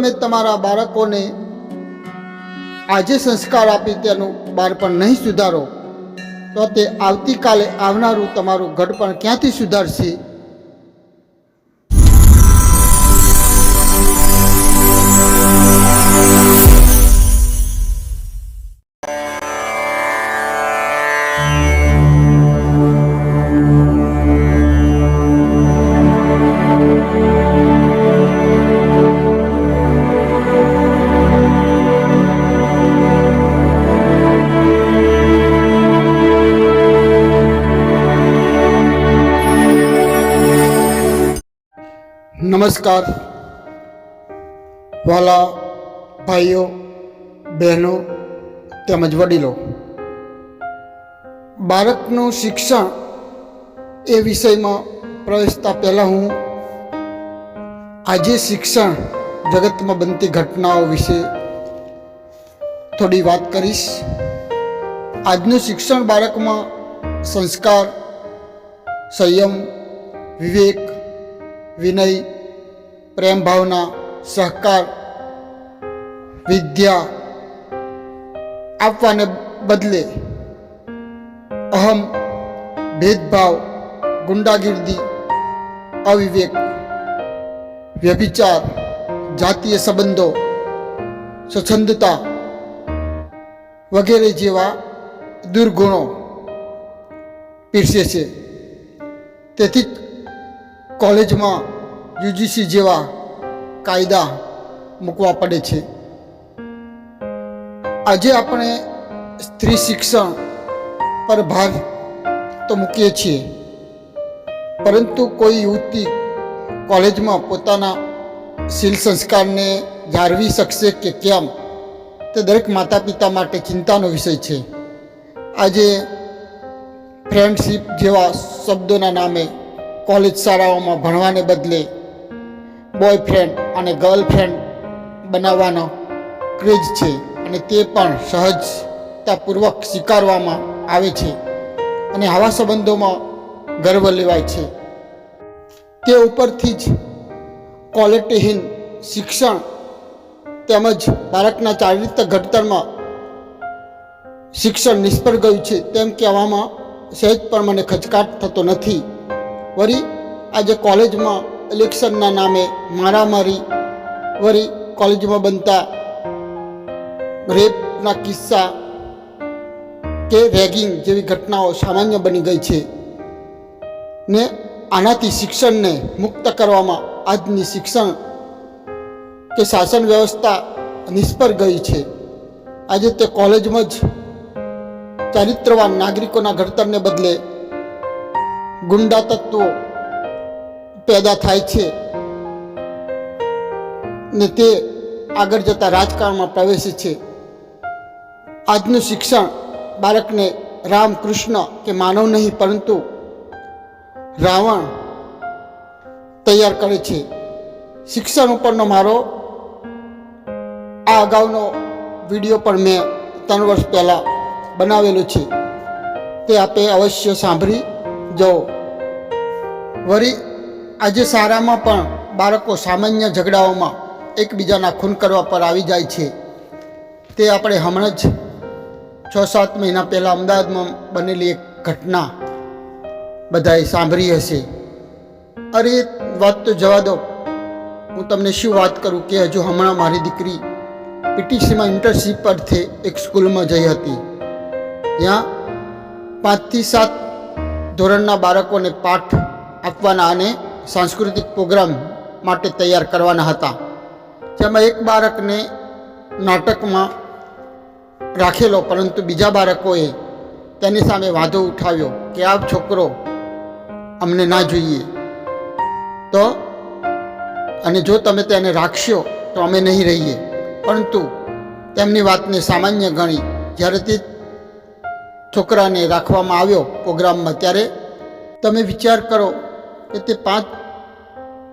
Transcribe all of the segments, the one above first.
તમે તમારા બાળકોને આજે સંસ્કાર આપી તેનું બાળપણ નહીં સુધારો તો તે આવતીકાલે આવનારું તમારું ઘડપણ ક્યાંથી સુધારશે? નમસ્કાર વાલા ભાઈઓ, બહેનો તેમજ વડીલો. બાળકનું શિક્ષણ એ વિષયમાં પ્રવેશતા પહેલાં હું આજે શિક્ષણ જગતમાં બનતી ઘટનાઓ વિશે થોડી વાત કરીશ. આજનું શિક્ષણ બાળકમાં સંસ્કાર, સંયમ, વિવેક, વિનય, પ્રેમ ભાવના, સહકાર, વિદ્યા આપવાને બદલે અહમ, ભેદભાવ, ગુંડાગીર્દી, અવિવેક, વ્યભિચાર, જાતીય સંબંધો, સ્વચ્છંદતા વગેરે જેવા દુર્ગુણો પીરસે છે. તેથી કોલેજમાં યુજીસી જેવા કાયદા મૂકવા પડે છે. આજે આપણે સ્ત્રી શિક્ષણ પર ભાર તો મૂકીએ છીએ, પરંતુ કોઈ યુવતી કોલેજમાં પોતાના શીલ સંસ્કારને જાળવી શકશે કે કેમ તે દરેક માતા પિતા માટે ચિંતાનો વિષય છે. આજે ફ્રેન્ડશીપ જેવા શબ્દોના નામે કોલેજ શાળાઓમાં ભણવાને બદલે બોયફ્રેન્ડ અને ગર્લફ્રેન્ડ બનાવવાનો ક્રેઝ છે અને તે પણ સહજતાપૂર્વક સ્વીકારવામાં આવે છે અને આવા સંબંધોમાં ગર્વ લેવાય છે. તે ઉપરથી જ ક્વોલિટીહીન શિક્ષણ તેમજ બાળકના ચારિત્ર્ય ઘડતરમાં શિક્ષણ નિષ્ફળ ગયું છે તેમ કહેવામાં સહેજ પણ મને ખચકાટ થતો નથી. વળી આજે કોલેજમાં ઇલેક્શનના નામે મારામારી, વળી કોલેજમાં બનતા રેપના કિસ્સા કે રેગિંગ જેવી ઘટનાઓ સામાન્ય બની ગઈ છે ને આનાથી શિક્ષણને મુક્ત કરવામાં આજની શિક્ષણ કે શાસન વ્યવસ્થા નિષ્ફળ ગઈ છે. આજે તે કોલેજમાં જ ચારિત્રવાન નાગરિકોના ઘડતરને બદલે ગુંડા તત્વો પેદા થાય છે ને તે આગળ જતા રાજકારણમાં પ્રવેશે છે. આજનું શિક્ષણ બાળકને રામ, કૃષ્ણ કે માનવ નહીં પરંતુ રાવણ તૈયાર કરે છે. શિક્ષણ ઉપરનો મારો આ અગાઉનો વિડીયો પણ મેં 3 વર્ષ પહેલાં બનાવેલો છે, તે આપે અવશ્ય સાંભળી જાઓ. વળી આજે શાળામાં પણ બાળકો સામાન્ય ઝઘડાઓમાં એકબીજાના ખૂન કરવા પર આવી જાય છે. તે આપણે હમણાં જ 6-7 મહિના પહેલાં અમદાવાદમાં બનેલી એક ઘટના બધાએ સાંભળી હશે. અરે વાત તો જવા દો, હું તમને શું વાત કરું કે હજુ હમણાં મારી દીકરી પીટીસીમાં ઇન્ટર્નશીપ અર્થે એક સ્કૂલમાં જઈ હતી. ત્યાં 5 થી 7 ધોરણના બાળકોને પાઠ આપવાના અને સાંસ્કૃતિક પ્રોગ્રામ માટે તૈયાર કરવાના હતા. જેમાં એક બાળકને નાટકમાં રાખેલો, પરંતુ બીજા બાળકોએ તેની સામે વાંધો ઉઠાવ્યો કે આ છોકરો અમને ના જોઈએ તો, અને જો તમે તેને રાખશો તો અમે નહીં રહીએ. પરંતુ તેમની વાતને સામાન્ય ગણી જ્યારે તે છોકરાને રાખવામાં આવ્યો પ્રોગ્રામમાં, ત્યારે તમે વિચાર કરો કે તે 5,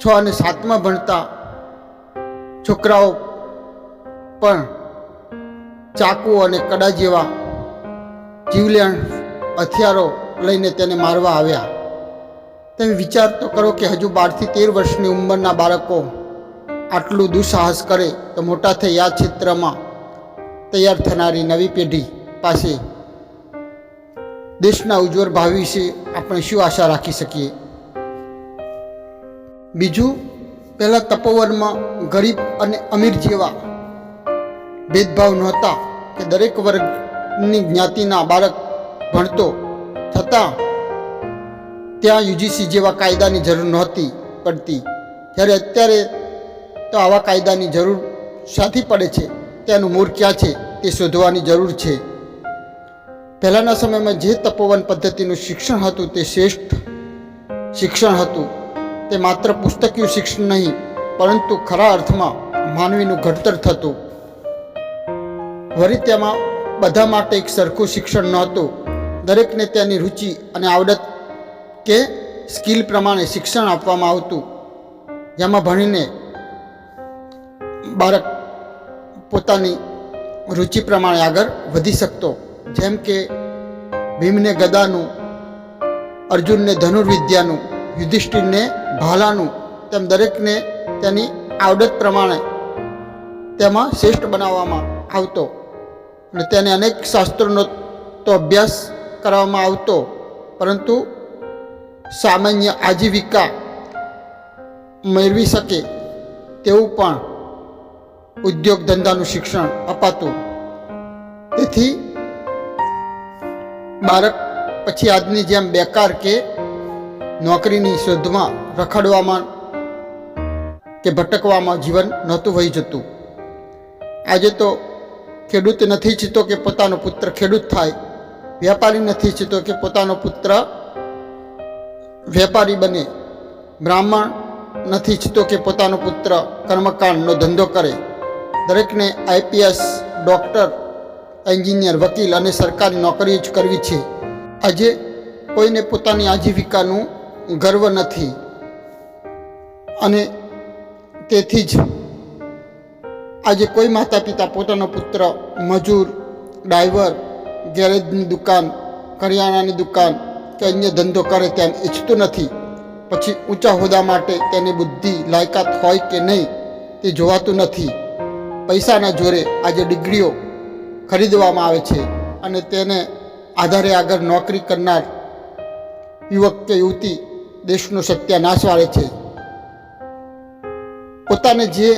6 અને 7માં ભણતા છોકરાઓ પણ ચાકુ અને કડા જેવા જીવલેણ હથિયારો લઈને તેને મારવા આવ્યા. તમે વિચાર તો કરો કે હજુ 12 થી 13 વર્ષની ઉંમરના બાળકો આટલું દુઃસાહસ કરે તો મોટા થઈ આ ક્ષેત્રમાં તૈયાર થનારી નવી પેઢી પાસે દેશના ઉજ્જવળ ભાવિ વિશે આપણે શું આશા રાખી શકીએ? બીજું, પહેલાં તપોવનમાં ગરીબ અને અમીર જેવા ભેદભાવ નહોતા કે દરેક વર્ગની જ્ઞાતિના બાળક ભણતો, છતાં ત્યાં યુજીસી જેવા કાયદાની જરૂર નહોતી પડતી. જ્યારે અત્યારે તો આવા કાયદાની જરૂર શાથી પડે છે? તેનું મૂળ ક્યાં છે તે શોધવાની જરૂર છે. પહેલાંના સમયમાં જે તપોવન પદ્ધતિનું શિક્ષણ હતું તે શ્રેષ્ઠ શિક્ષણ હતું. તે માત્ર પુસ્તકીય શિક્ષણ નહીં, પરંતુ ખરા અર્થમાં માનવીનું ઘડતર થતું. વળી તેમાં બધા માટે એક સરખું શિક્ષણ નહોતું. દરેકને તેની રુચિ અને આવડત કે સ્કિલ પ્રમાણે શિક્ષણ આપવામાં આવતું, જેમાં ભણીને બાળક પોતાની રુચિ પ્રમાણે આગળ વધી શકતો. જેમ કે ભીમને ગદાનું, અર્જુનને ધનુર્વિદ્યાનું, યુધિષ્ઠિરને ભાલાનું, તેમ દરેકને તેની આવડત પ્રમાણે તેમાં શ્રેષ્ઠ બનાવવામાં આવતો અને તેને અનેક શાસ્ત્રોનો તો અભ્યાસ કરવામાં આવતો, પરંતુ સામાન્ય આજીવિકા મેળવી શકે તેવું પણ ઉદ્યોગ ધંધાનું શિક્ષણ અપાતું. તેથી બાળક પછી આજની જેમ બેકાર કે નોકરીની શોધમાં રખડવામાં કે ભટકવામાં જીવન નહોતું વહી જતું. આજે તો ખેડૂત નથી ઈચ્છતો કે પોતાનો પુત્ર ખેડૂત થાય, વેપારી નથી ઈચ્છતો કે પોતાનો પુત્ર વેપારી બને, બ્રાહ્મણ નથી ઈચ્છતો કે પોતાનો પુત્ર કર્મકાંડનો ધંધો કરે. દરેકને આઈપીએસ, ડૉક્ટર, એન્જિનિયર, વકીલ અને સરકારી નોકરી જ કરવી છે. આજે કોઈને પોતાની આજીવિકાનું ગર્વ નથી અને તેથી જ આજે કોઈ માતા પિતા પોતાનો પુત્ર મજૂર, ડ્રાઈવર, ગેરેજની દુકાન, કરિયાણાની દુકાન કે અન્ય ધંધો કરે તેમ ઈચ્છતું નથી. પછી ઊંચા હોદ્દા માટે તેની બુદ્ધિ, લાયકાત હોય કે નહીં તે જોવાતું નથી. પૈસાના જોરે આજે ડિગ્રીઓ ખરીદવામાં આવે છે અને તેને આધારે આગળ નોકરી કરનાર યુવક કે યુવતી દેશનો સત્યાનાશ વાળે છે. પોતાને જે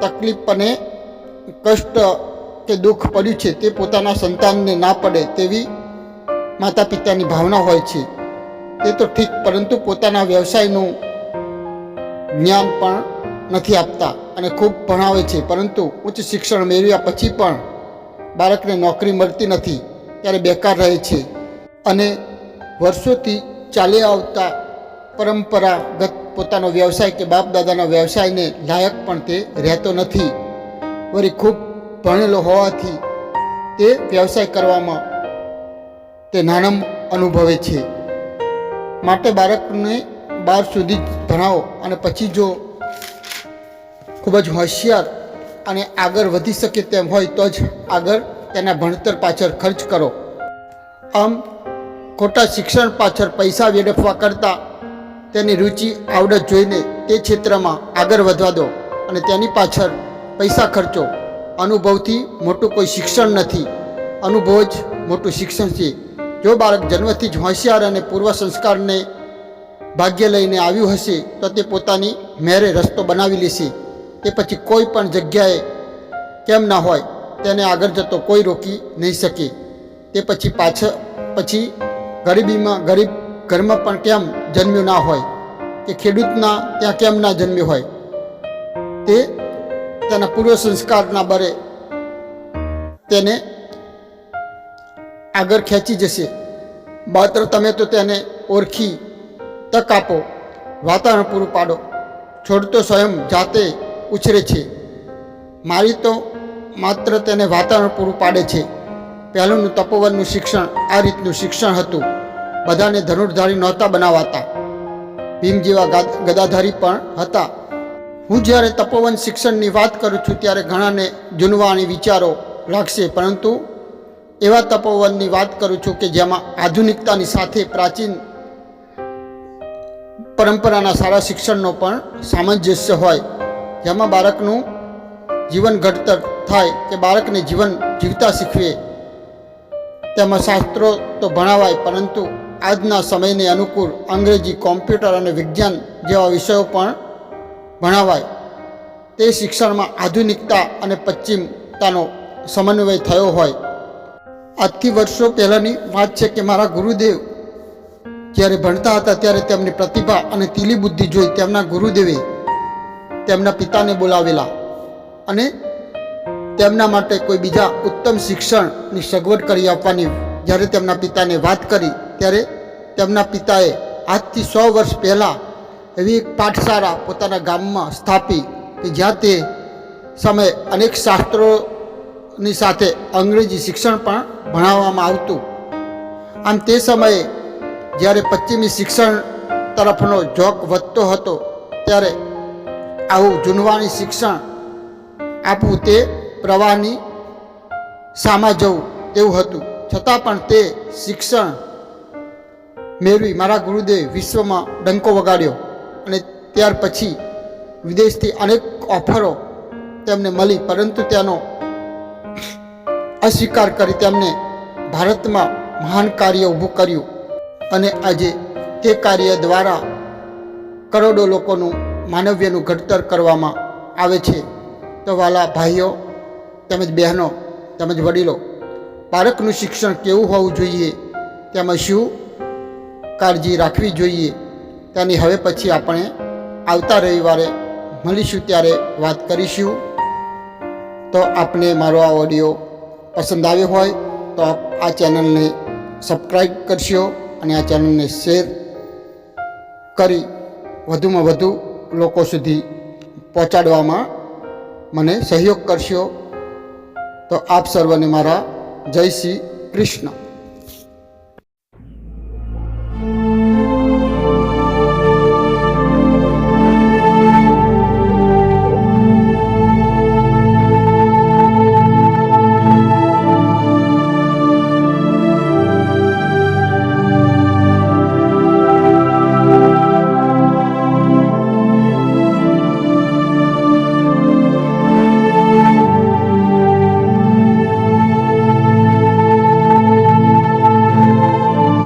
તકલીફ અને કષ્ટ કે દુઃખ પડ્યું છે તે પોતાના સંતાનને ના પડે તેવી માતા પિતાની ભાવના હોય છે. તે તો ઠીક, પરંતુ પોતાના વ્યવસાયનું જ્ઞાન પણ નથી આપતા અને ખૂબ ભણાવે છે, પરંતુ ઉચ્ચ શિક્ષણ મેળવ્યા પછી પણ બાળકને નોકરી મળતી નથી, ત્યારે બેકાર રહે છે અને વર્ષોથી ચાલી આવતા પરંપરાગત પોતાનો વ્યવસાય કે બાપ દાદાના વ્યવસાયને લાયક પણ તે રહેતો નથી. વળી ખૂબ ભણેલો હોવાથી તે વ્યવસાય કરવામાં તે નાનમ અનુભવે છે. માટે બાળકને 12 સુધી જ ભણાવો અને પછી જો ખૂબ જ હોશિયાર અને આગળ વધી શકે તેમ હોય તો જ આગળ તેના ભણતર પાછળ ખર્ચ કરો. આમ ખોટા શિક્ષણ પાછળ પૈસા વેડફવા કરતાં તેની રુચિ, આવડત જોઈને તે ક્ષેત્રમાં આગળ વધવા દો અને તેની પાછળ પૈસા ખર્ચો. અનુભવથી મોટું કોઈ શિક્ષણ નથી, અનુભવ જ મોટું શિક્ષણ છે. જો બાળક જન્મથી જ હોશિયાર અને પૂર્વ સંસ્કારને ભાગ્ય લઈને આવ્યું હશે તો તે પોતાની મેરે રસ્તો બનાવી લેશે. તે પછી કોઈ પણ જગ્યાએ કેમ ના હોય તેને આગળ જતો કોઈ રોકી નહીં શકે. તે પછી ગરીબીમાં ગરીબ ઘરમાં પણ કેમ જન્મ્યો ના હોય કે ખેડૂતના ત્યાં કેમ ના જન્મ્યો હોય, તે તેના પૂર્વ સંસ્કારના બરે તેને આગળ ખેંચી જશે. માત્ર તમે તો તેને ઓળખી તક આપો, વાતાવરણ પૂરું પાડો. છોડ તો સ્વયં જાતે ઉછરે છે, મારી તો માત્ર તેને વાતાવરણ પૂરું પાડે છે. પહેલુંનું તપોવનનું શિક્ષણ આ રીતનું શિક્ષણ હતું. બધાને ધનુર્ધારી નહોતા બનાવાતા, ભીમ જેવા ગદાધારી પણ હતા. હું જ્યારે તપોવન શિક્ષણની વાત કરું છું ત્યારે ઘણાને જૂનવાણી વિચારો લાગશે, પરંતુ એવા તપોવનની વાત કરું છું કે જેમાં આધુનિકતાની સાથે પ્રાચીન પરંપરાના સારા શિક્ષણનો પણ સામંજસ્ય હોય. જેમાં બાળકનું જીવન ઘડતર થાય કે બાળકને જીવન જીવતા શીખવે. તેમાં શાસ્ત્રો તો ભણાવાય, પરંતુ આજના સમયને અનુકૂળ અંગ્રેજી, કોમ્પ્યુટર અને વિજ્ઞાન જેવા વિષયો પણ ભણાવાય. તે શિક્ષણમાં આધુનિકતા અને પશ્ચિમતાનો સમન્વય થયો હોય. આજથી વર્ષો પહેલાંની વાત છે કે મારા ગુરુદેવ જ્યારે ભણતા હતા ત્યારે તેમની પ્રતિભા અને તીલી બુદ્ધિ જોઈ તેમના ગુરુદેવે તેમના પિતાને બોલાવેલા અને તેમના માટે કોઈ બીજા ઉત્તમ શિક્ષણની સગવડ કરી આપવાની જ્યારે તેમના પિતાને વાત કરી, ત્યારે તેમના પિતાએ આજથી 100 વર્ષ પહેલાં એવી એક પાઠશાળા પોતાના ગામમાં સ્થાપી કે જ્યાં તે સમયે અનેક શાસ્ત્રોની સાથે અંગ્રેજી શિક્ષણ પણ ભણાવવામાં આવતું. આમ તે સમયે જ્યારે પશ્ચિમી શિક્ષણ તરફનો ઝોક વધતો હતો, ત્યારે આવું જૂનવાણી શિક્ષણ આપવું તે પ્રવાહની સામા જવું તેવું હતું. છતાં પણ તે શિક્ષણ મેળવી મારા ગુરુદેવ વિશ્વમાં ડંકો વગાડ્યો અને ત્યાર પછી વિદેશથી અનેક ઓફરો તેમને મળી, પરંતુ તેનો અસ્વીકાર કરી તેમને ભારતમાં મહાન કાર્ય ઊભું કર્યું અને આજે તે કાર્ય દ્વારા કરોડો લોકોનું માનવ્યનું ઘડતર કરવામાં આવે છે. તો વાલા ભાઈઓ તેમજ બહેનો તેમજ વડીલો, બાળકનું શિક્ષણ કેવું હોવું જોઈએ, તેમાં શું કાળજી રાખવી જોઈએ, તેની હવે પછી આપણે આવતા રવિવારે મળીશું ત્યારે વાત કરીશું. તો આપને મારો આ ઓડિયો પસંદ આવ્યો હોય તો આપ આ ચેનલને સબસ્ક્રાઈબ કરશો અને આ ચેનલને શેર કરી વધુમાં વધુ લોકો સુધી પહોંચાડવામાં મને સહયોગ કરશો. તો આપ સર્વને મારા જય શ્રી કૃષ્ણ.